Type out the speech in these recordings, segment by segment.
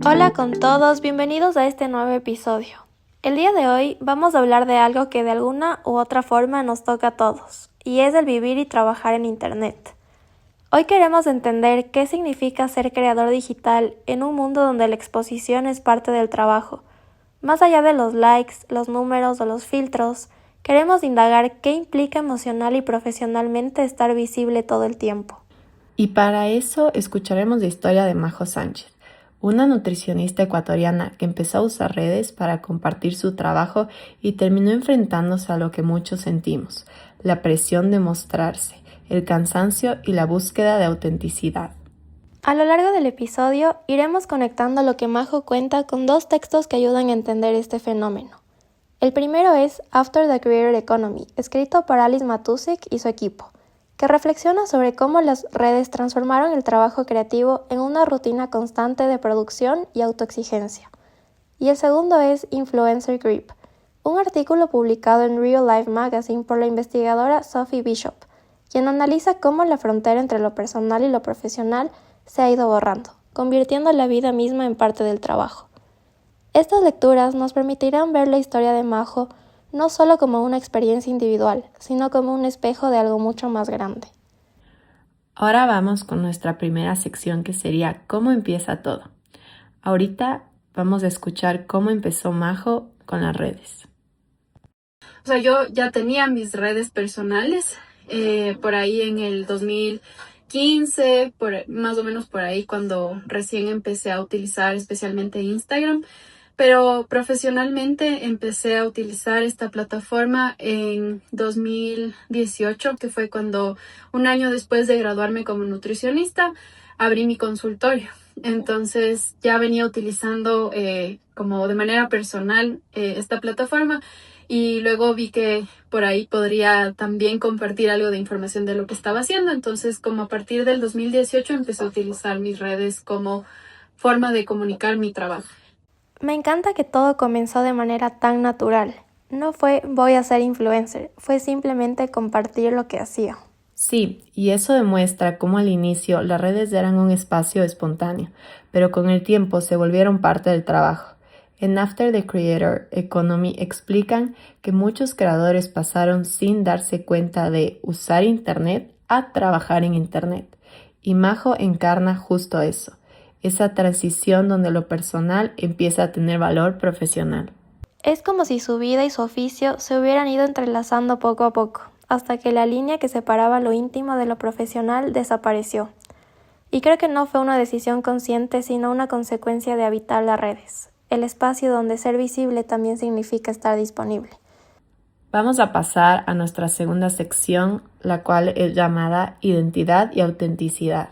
Hola con todos, bienvenidos a este nuevo episodio. El día de hoy vamos a hablar de algo que de alguna u otra forma nos toca a todos, y es el vivir y trabajar en Internet. Hoy queremos entender qué significa ser creador digital en un mundo donde la exposición es parte del trabajo. Más allá de los likes, los números o los filtros, queremos indagar qué implica emocional y profesionalmente estar visible todo el tiempo. Y para eso escucharemos la historia de Majo Sánchez, una nutricionista ecuatoriana que empezó a usar redes para compartir su trabajo y terminó enfrentándose a lo que muchos sentimos, la presión de mostrarse, el cansancio y la búsqueda de autenticidad. A lo largo del episodio iremos conectando lo que Majo cuenta con dos textos que ayudan a entender este fenómeno. El primero es After the Creator Economy, escrito por Alice Matusik y su equipo, que reflexiona sobre cómo las redes transformaron el trabajo creativo en una rutina constante de producción y autoexigencia. Y el segundo es Influencer Creep, un artículo publicado en Real Life Magazine por la investigadora Sophie Bishop, quien analiza cómo la frontera entre lo personal y lo profesional se ha ido borrando, convirtiendo la vida misma en parte del trabajo. Estas lecturas nos permitirán ver la historia de Majo no solo como una experiencia individual, sino como un espejo de algo mucho más grande. Ahora vamos con nuestra primera sección, que sería ¿cómo empieza todo? Ahorita vamos a escuchar cómo empezó Majo con las redes. Yo ya tenía mis redes personales por ahí en el 2015, más o menos por ahí cuando recién empecé a utilizar especialmente Instagram. Pero profesionalmente empecé a utilizar esta plataforma en 2018, que fue cuando, un año después de graduarme como nutricionista, abrí mi consultorio. Entonces ya venía utilizando como de manera personal esta plataforma, y luego vi que por ahí podría también compartir algo de información de lo que estaba haciendo. Entonces, como a partir del 2018 empecé a utilizar mis redes como forma de comunicar mi trabajo. Me encanta que todo comenzó de manera tan natural. No fue voy a ser influencer, fue simplemente compartir lo que hacía. Sí, y eso demuestra cómo al inicio las redes eran un espacio espontáneo, pero con el tiempo se volvieron parte del trabajo. En After the Creator Economy explican que muchos creadores pasaron sin darse cuenta de usar Internet a trabajar en Internet. Y Majo encarna justo eso, esa transición donde lo personal empieza a tener valor profesional. Es como si su vida y su oficio se hubieran ido entrelazando poco a poco, hasta que la línea que separaba lo íntimo de lo profesional desapareció. Y creo que no fue una decisión consciente, sino una consecuencia de habitar las redes, el espacio donde ser visible también significa estar disponible. Vamos a pasar a nuestra segunda sección, la cual es llamada Identidad y Autenticidad.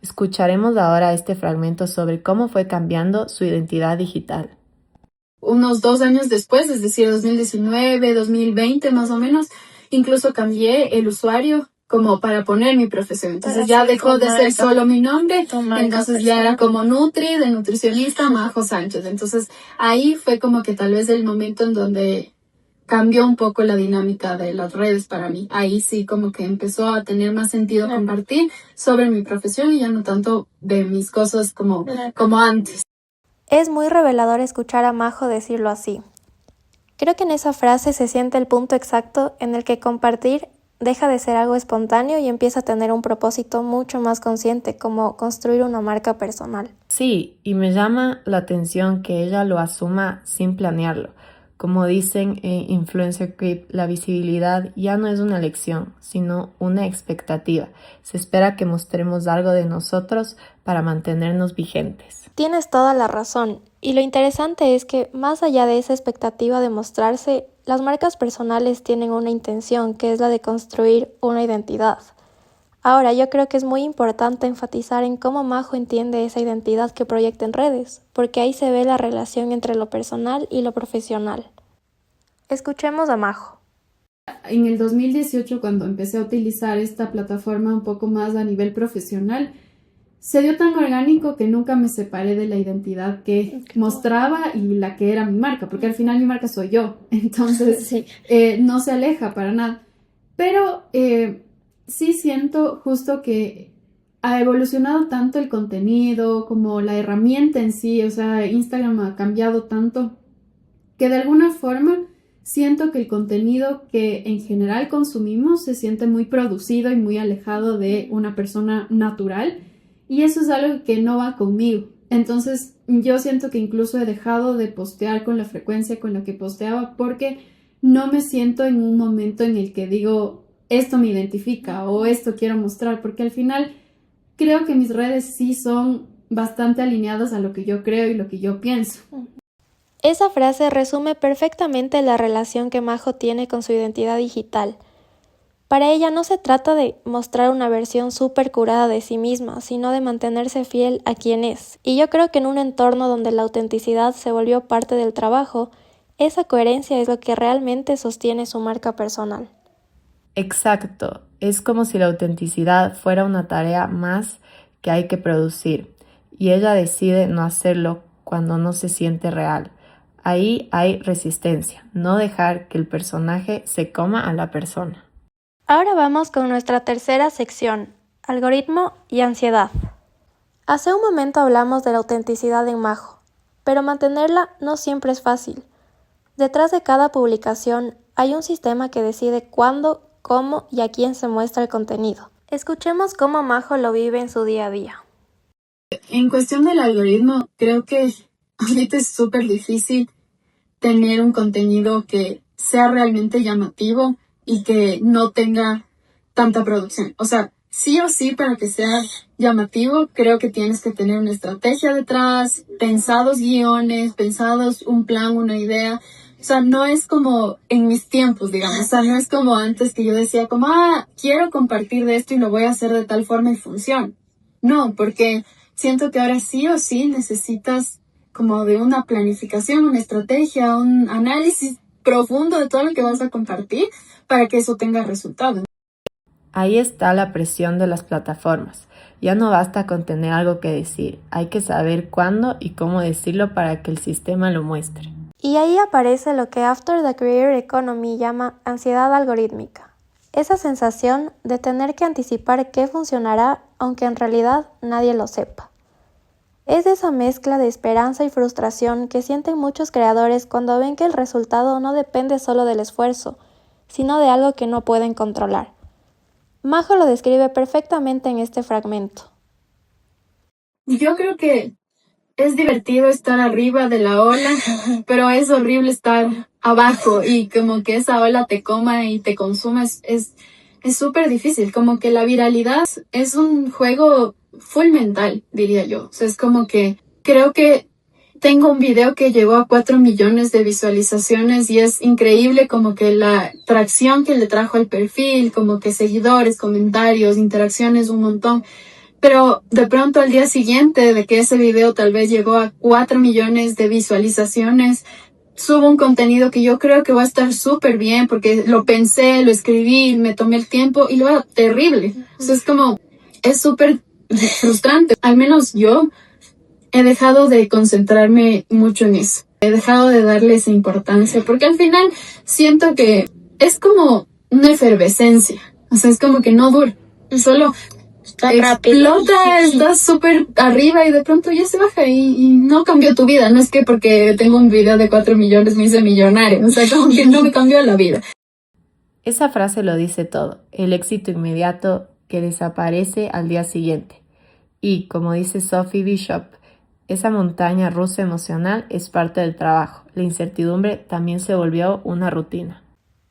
Escucharemos ahora este fragmento sobre cómo fue cambiando su identidad digital. Unos 2 años después, es decir, 2019, 2020 más o menos, incluso cambié el usuario como para poner mi profesión. Entonces ya dejó de ser solo mi nombre, entonces ya era como Nutri, de nutricionista Majo Sánchez. Entonces ahí fue como que tal vez el momento en donde cambió un poco la dinámica de las redes para mí. Ahí sí como que empezó a tener más sentido compartir sobre mi profesión y ya no tanto de mis cosas como antes. Es muy revelador escuchar a Majo decirlo así. Creo que en esa frase se siente el punto exacto en el que compartir deja de ser algo espontáneo y empieza a tener un propósito mucho más consciente, como construir una marca personal. Sí, y me llama la atención que ella lo asuma sin planearlo. Como dicen en Influencer Creep, la visibilidad ya no es una elección, sino una expectativa. Se espera que mostremos algo de nosotros para mantenernos vigentes. Tienes toda la razón, y lo interesante es que, más allá de esa expectativa de mostrarse, las marcas personales tienen una intención, que es la de construir una identidad. Ahora, yo creo que es muy importante enfatizar en cómo Majo entiende esa identidad que proyecta en redes, porque ahí se ve la relación entre lo personal y lo profesional. Escuchemos a Majo. En el 2018, cuando empecé a utilizar esta plataforma un poco más a nivel profesional, se dio tan orgánico que nunca me separé de la identidad que mostraba y la que era mi marca, porque al final mi marca soy yo, entonces sí. No se aleja para nada. Pero Sí siento justo que ha evolucionado tanto el contenido como la herramienta en sí, o sea, Instagram ha cambiado tanto que de alguna forma siento que el contenido que en general consumimos se siente muy producido y muy alejado de una persona natural, y eso es algo que no va conmigo. Entonces yo siento que incluso he dejado de postear con la frecuencia con la que posteaba porque no me siento en un momento en el que digo esto me identifica o esto quiero mostrar, porque al final creo que mis redes sí son bastante alineadas a lo que yo creo y lo que yo pienso. Esa frase resume perfectamente la relación que Majo tiene con su identidad digital. Para ella no se trata de mostrar una versión súper curada de sí misma, sino de mantenerse fiel a quien es. Y yo creo que en un entorno donde la autenticidad se volvió parte del trabajo, esa coherencia es lo que realmente sostiene su marca personal. Exacto, es como si la autenticidad fuera una tarea más que hay que producir, y ella decide no hacerlo cuando no se siente real. Ahí hay resistencia, no dejar que el personaje se coma a la persona. Ahora vamos con nuestra tercera sección, algoritmo y ansiedad. Hace un momento hablamos de la autenticidad en Majo, pero mantenerla no siempre es fácil. Detrás de cada publicación hay un sistema que decide cuándo, cómo y a quién se muestra el contenido. Escuchemos cómo Majo lo vive en su día a día. En cuestión del algoritmo, creo que ahorita es súper difícil tener un contenido que sea realmente llamativo y que no tenga tanta producción. O sea, sí o sí, para que sea llamativo, creo que tienes que tener una estrategia detrás, pensados guiones, pensados un plan, una idea. O sea, no es como en mis tiempos, digamos. O sea, no es como antes que yo decía como, quiero compartir de esto y lo voy a hacer de tal forma y funciona. No, porque siento que ahora sí o sí necesitas como de una planificación, una estrategia, un análisis profundo de todo lo que vas a compartir para que eso tenga resultados. Ahí está la presión de las plataformas. Ya no basta con tener algo que decir, hay que saber cuándo y cómo decirlo para que el sistema lo muestre. Y ahí aparece lo que After the Creator Economy llama ansiedad algorítmica. Esa sensación de tener que anticipar qué funcionará aunque en realidad nadie lo sepa. Es esa mezcla de esperanza y frustración que sienten muchos creadores cuando ven que el resultado no depende solo del esfuerzo, sino de algo que no pueden controlar. Majo lo describe perfectamente en este fragmento. Yo creo que es divertido estar arriba de la ola, pero es horrible estar abajo y como que esa ola te coma y te consuma. Es súper difícil, como que la viralidad es un juego full mental, diría yo. O sea, es como que creo que tengo un video que llegó a 4 millones de visualizaciones y es increíble como que la tracción que le trajo al perfil, como que seguidores, comentarios, interacciones, un montón. Pero de pronto al día siguiente de que ese video tal vez llegó a 4 millones de visualizaciones, subo un contenido que yo creo que va a estar súper bien porque lo pensé, lo escribí, me tomé el tiempo y lo va terrible. O sea, es como, es súper frustrante. Al menos yo he dejado de concentrarme mucho en eso. He dejado de darle esa importancia porque al final siento que es como una efervescencia. O sea, es como que no dura. Solo explota, estás súper arriba y de pronto ya se baja y no cambió tu vida. No es que porque tengo un video de 4 millones me hice millonario. O sea, como que no me cambió la vida. Esa frase lo dice todo, el éxito inmediato que desaparece al día siguiente. Y, como dice Sophie Bishop, esa montaña rusa emocional es parte del trabajo. La incertidumbre también se volvió una rutina.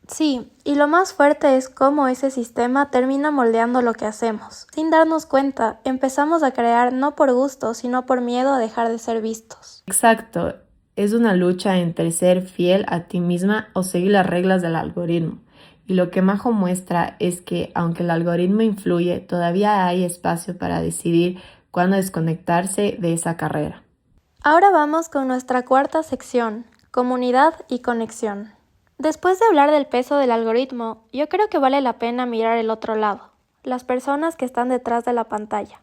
Sí, y lo más fuerte es cómo ese sistema termina moldeando lo que hacemos. Sin darnos cuenta, empezamos a crear no por gusto, sino por miedo a dejar de ser vistos. Exacto, es una lucha entre ser fiel a ti misma o seguir las reglas del algoritmo. Y lo que Majo muestra es que, aunque el algoritmo influye, todavía hay espacio para decidir cuándo desconectarse de esa carrera. Ahora vamos con nuestra cuarta sección, comunidad y conexión. Después de hablar del peso del algoritmo, yo creo que vale la pena mirar el otro lado, las personas que están detrás de la pantalla.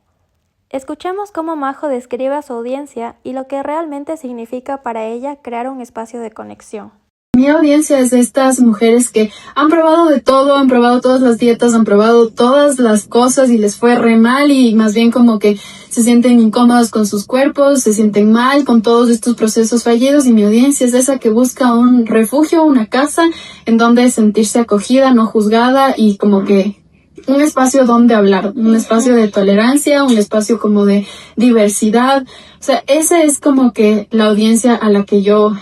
Escuchemos cómo Majo describe a su audiencia y lo que realmente significa para ella crear un espacio de conexión. Mi audiencia es de estas mujeres que han probado de todo, han probado todas las dietas, han probado todas las cosas y les fue re mal y más bien como que se sienten incómodas con sus cuerpos, se sienten mal con todos estos procesos fallidos, y mi audiencia es esa que busca un refugio, una casa en donde sentirse acogida, no juzgada, y como que un espacio donde hablar, un espacio de tolerancia, un espacio como de diversidad. O sea, esa es como que la audiencia a la que yo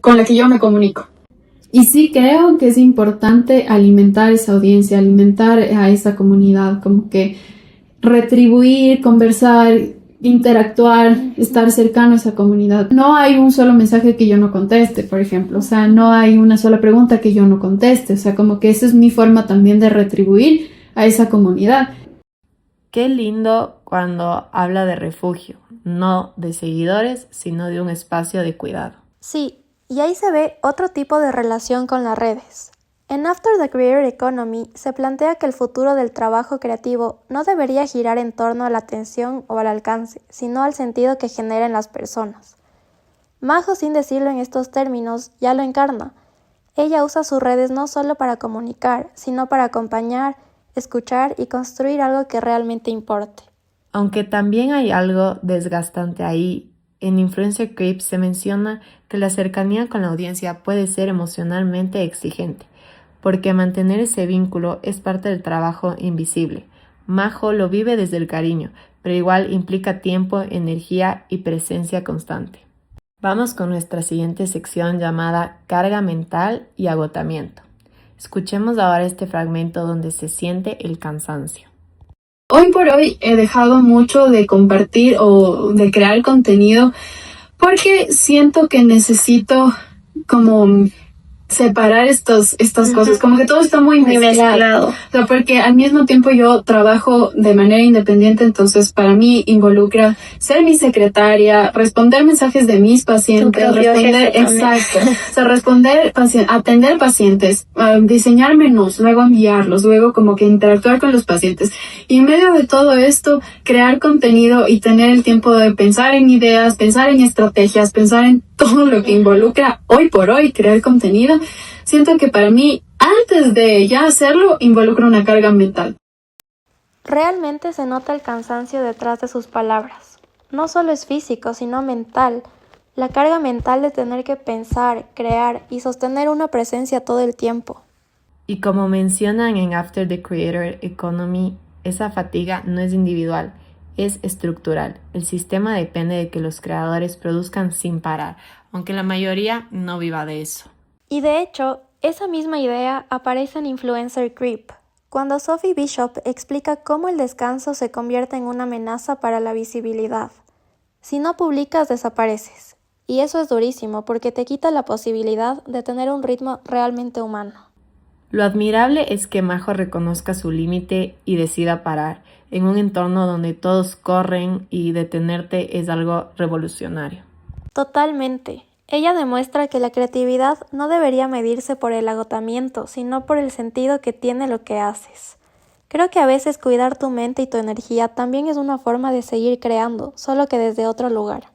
con la que yo me comunico. Y sí creo que es importante alimentar esa audiencia, alimentar a esa comunidad, como que retribuir, conversar, interactuar, estar cercano a esa comunidad. No hay un solo mensaje que yo no conteste, por ejemplo, o sea, no hay una sola pregunta que yo no conteste, o sea, como que esa es mi forma también de retribuir a esa comunidad. Qué lindo cuando habla de refugio, no de seguidores, sino de un espacio de cuidado. Sí, y ahí se ve otro tipo de relación con las redes. En After the Creator Economy se plantea que el futuro del trabajo creativo no debería girar en torno a la atención o al alcance, sino al sentido que genera en las personas. Majo, sin decirlo en estos términos, ya lo encarna. Ella usa sus redes no solo para comunicar, sino para acompañar, escuchar y construir algo que realmente importe. Aunque también hay algo desgastante ahí, en Influencer Creep se menciona que la cercanía con la audiencia puede ser emocionalmente exigente, porque mantener ese vínculo es parte del trabajo invisible. Majo lo vive desde el cariño, pero igual implica tiempo, energía y presencia constante. Vamos con nuestra siguiente sección llamada Carga mental y agotamiento. Escuchemos ahora este fragmento donde se siente el cansancio. Hoy por hoy he dejado mucho de compartir o de crear contenido porque siento que necesito como separar estas cosas, como que todo está muy mezclado. O sea, porque al mismo tiempo yo trabajo de manera independiente, entonces para mí involucra ser mi secretaria, responder mensajes de mis pacientes, atender pacientes, diseñar menús, luego enviarlos, luego como que interactuar con los pacientes. Y en medio de todo esto, crear contenido y tener el tiempo de pensar en ideas, pensar en estrategias, pensar en todo lo que involucra hoy por hoy crear contenido, siento que para mí, antes de ya hacerlo, involucra una carga mental. Realmente se nota el cansancio detrás de sus palabras. No solo es físico, sino mental. La carga mental de tener que pensar, crear y sostener una presencia todo el tiempo. Y como mencionan en After the Creator Economy, esa fatiga no es individual, es estructural. El sistema depende de que los creadores produzcan sin parar, aunque la mayoría no viva de eso. Y de hecho, esa misma idea aparece en Influencer Creep, cuando Sophie Bishop explica cómo el descanso se convierte en una amenaza para la visibilidad. Si no publicas, desapareces. Y eso es durísimo porque te quita la posibilidad de tener un ritmo realmente humano. Lo admirable es que Majo reconozca su límite y decida parar en un entorno donde todos corren, y detenerte es algo revolucionario. Totalmente. Ella demuestra que la creatividad no debería medirse por el agotamiento, sino por el sentido que tiene lo que haces. Creo que a veces cuidar tu mente y tu energía también es una forma de seguir creando, solo que desde otro lugar.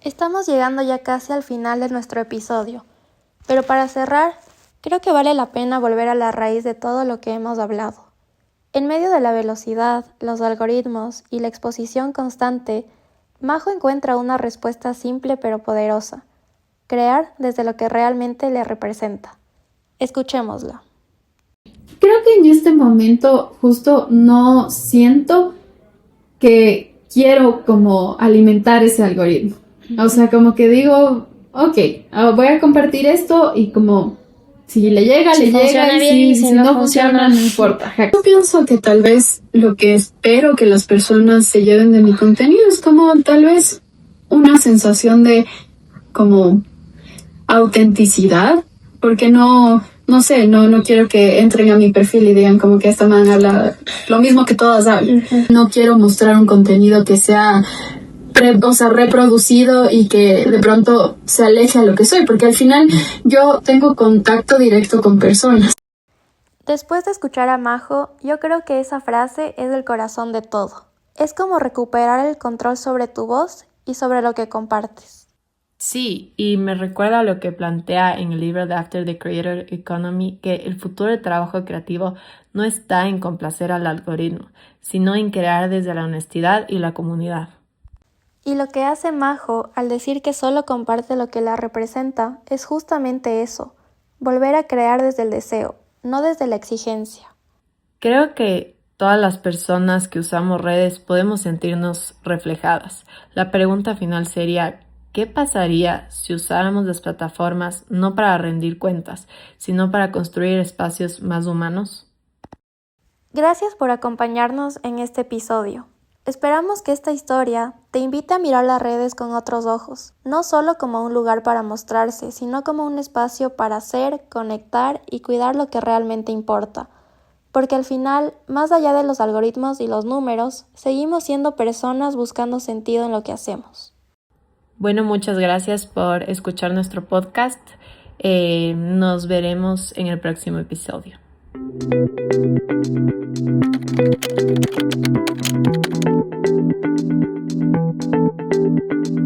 Estamos llegando ya casi al final de nuestro episodio, pero para cerrar, creo que vale la pena volver a la raíz de todo lo que hemos hablado. En medio de la velocidad, los algoritmos y la exposición constante, Majo encuentra una respuesta simple pero poderosa: crear desde lo que realmente le representa. Escuchémosla. Creo que en este momento justo no siento que quiero como alimentar ese algoritmo. O sea, como que digo, ok, voy a compartir esto y como si le llega, le llega, y si no funciona, no importa. Yo pienso que tal vez lo que espero que las personas se lleven de mi contenido es como tal vez una sensación de como autenticidad, porque no sé, no quiero que entren a mi perfil y digan como que esta man habla lo mismo que todas hablan. No quiero mostrar un contenido que sea reproducido y que de pronto se aleje a lo que soy, porque al final yo tengo contacto directo con personas. Después de escuchar a Majo, yo creo que esa frase es el corazón de todo. Es como recuperar el control sobre tu voz y sobre lo que compartes. Sí, y me recuerda a lo que plantea en el libro de After the Creator Economy, que el futuro del trabajo creativo no está en complacer al algoritmo, sino en crear desde la honestidad y la comunidad. Y lo que hace Majo al decir que solo comparte lo que la representa es justamente eso, volver a crear desde el deseo, no desde la exigencia. Creo que todas las personas que usamos redes podemos sentirnos reflejadas. La pregunta final sería, ¿qué pasaría si usáramos las plataformas no para rendir cuentas, sino para construir espacios más humanos? Gracias por acompañarnos en este episodio. Esperamos que esta historia te invite a mirar las redes con otros ojos, no solo como un lugar para mostrarse, sino como un espacio para hacer, conectar y cuidar lo que realmente importa. Porque al final, más allá de los algoritmos y los números, seguimos siendo personas buscando sentido en lo que hacemos. Bueno, muchas gracias por escuchar nuestro podcast. Nos veremos en el próximo episodio.